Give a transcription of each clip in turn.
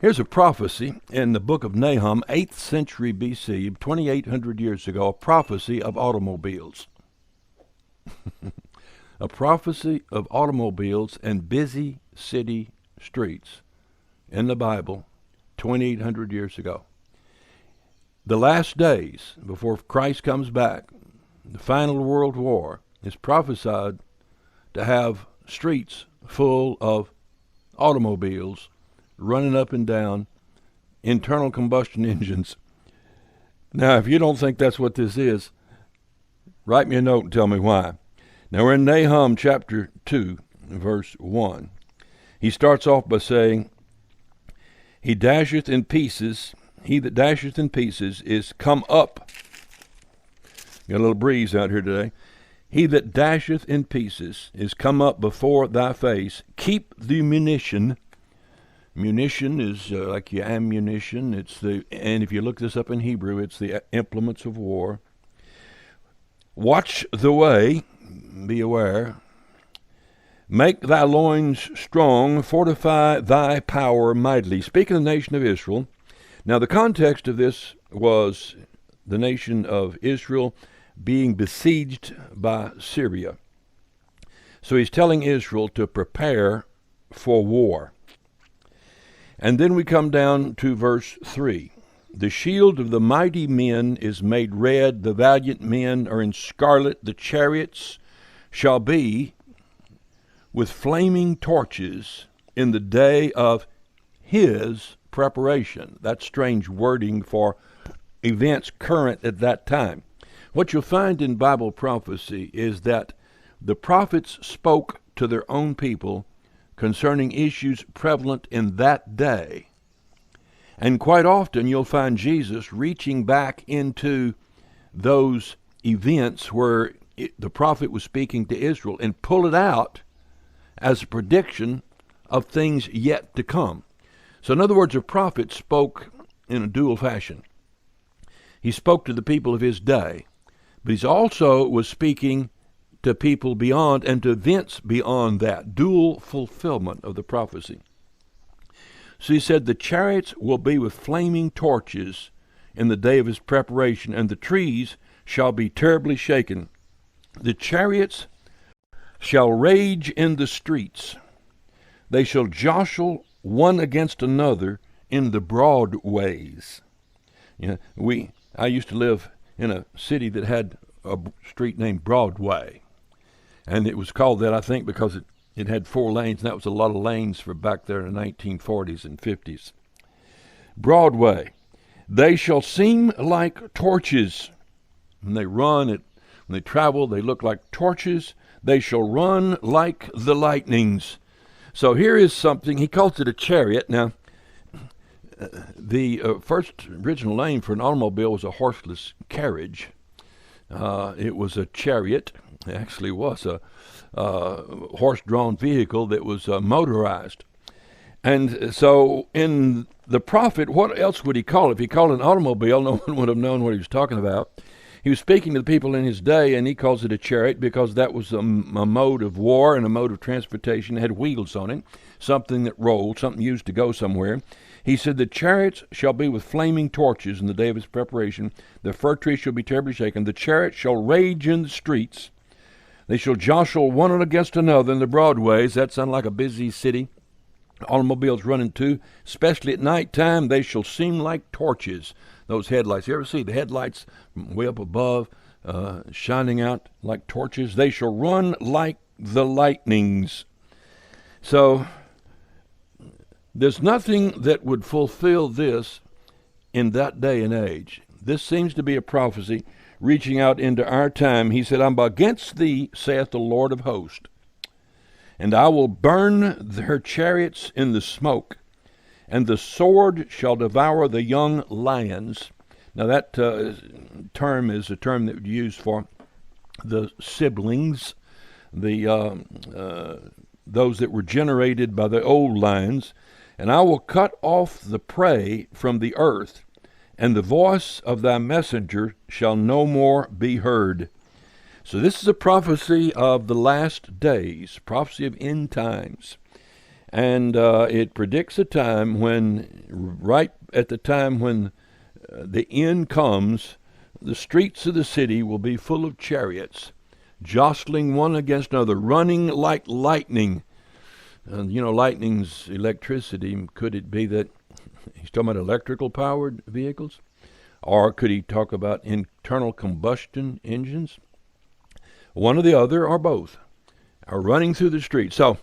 Here's a prophecy in the book of Nahum, 8th century BC, 2,800 years ago, a prophecy of automobiles. A prophecy of automobiles and busy city streets in the Bible 2,800 years ago. The last days before Christ comes back, the final world war, is prophesied to have streets full of automobiles running up and down, internal combustion engines. Now, if you don't think that's what this is, write me a note and tell me why. Now, we're in Nahum chapter 2, verse 1. He starts off by saying, he that dasheth in pieces is come up. Got a little breeze out here today. He that dasheth in pieces is come up before thy face. Keep the munition. Munition is like your ammunition. And if you look this up in Hebrew, it's the implements of war. Watch the way, be aware. Make thy loins strong, fortify thy power mightily. Speaking of the nation of Israel, now the context of this was the nation of Israel being besieged by Syria. So he's telling Israel to prepare for war. And then we come down to verse 3. The shield of the mighty men is made red, the valiant men are in scarlet, the chariots shall be with flaming torches in the day of his preparation. That's strange wording for events current at that time. What you'll find in Bible prophecy is that the prophets spoke to their own people concerning issues prevalent in that day. And quite often you'll find Jesus reaching back into those events where the prophet was speaking to Israel and pull it out as a prediction of things yet to come. So in other words, a prophet spoke in a dual fashion. He spoke to the people of his day, but he also was speaking to people beyond and to events beyond that, dual fulfillment of the prophecy. So he said, the chariots will be with flaming torches in the day of his preparation, and the trees shall be terribly shaken. The chariots shall rage in the streets. They shall jostle one against another in the broad ways. I used to live in a city that had a street named Broadway. And it was called that, I think, because it had 4 lanes, and that was a lot of lanes for back there in the 1940s and 50s. Broadway. They shall seem like torches. When they run, when they travel, they look like torches. They shall run like the lightnings. So here is something, he calls it a chariot. Now, the first original name for an automobile was a horseless carriage. It was a chariot. It actually was a horse-drawn vehicle that was motorized. And so in the prophet, what else would he call it? If he called it an automobile, no one would have known what he was talking about. He was speaking to the people in his day, and he calls it a chariot because that was a mode of war and a mode of transportation. It had wheels on it, something that rolled, something used to go somewhere. He said, the chariots shall be with flaming torches in the day of his preparation. The fir tree shall be terribly shaken. The chariots shall rage in the streets. They shall jostle one against another in the broad ways. That sounds like a busy city. Automobiles running too, especially at night time. They shall seem like torches. Those headlights. You ever see the headlights way up above shining out like torches? They shall run like the lightnings. So there's nothing that would fulfill this in that day and age. This seems to be a prophecy reaching out into our time. He said, I'm against thee, saith the Lord of hosts, and I will burn her chariots in the smoke, and the sword shall devour the young lions. Now that term is a term that would be used for the siblings, those that were generated by the old lions. And I will cut off the prey from the earth, and the voice of thy messenger shall no more be heard. So this is a prophecy of the last days, prophecy of end times. And it predicts a time when, right at the time when the end comes, the streets of the city will be full of chariots, jostling one against another, running like lightning. Lightning's electricity. Could it be that he's talking about electrical powered vehicles? Or could he talk about internal combustion engines? One or the other, or both, are running through the streets. So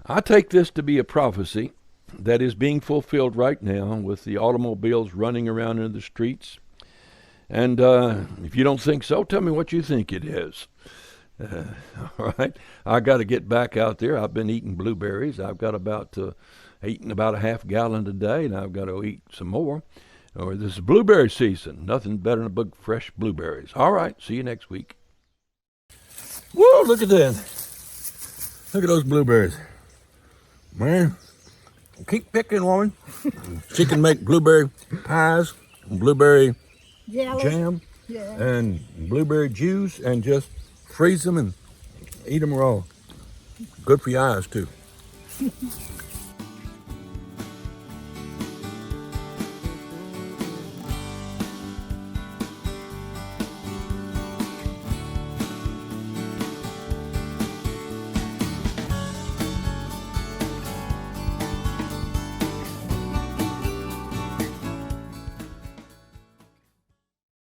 I take this to be a prophecy that is being fulfilled right now with the automobiles running around in the streets. And if you don't think so, tell me what you think it is. All right, I got to get back out there. I've been eating blueberries. I've got eating about a half gallon a day, and I've got to eat some more. Or this is blueberry season. Nothing better than a big fresh blueberries. All right, see you next week. Whoa, look at that. Look at those blueberries. Man, keep picking, woman. She can make blueberry pies, blueberry jam, and blueberry juice, and just freeze them and eat them raw. Good for your eyes, too.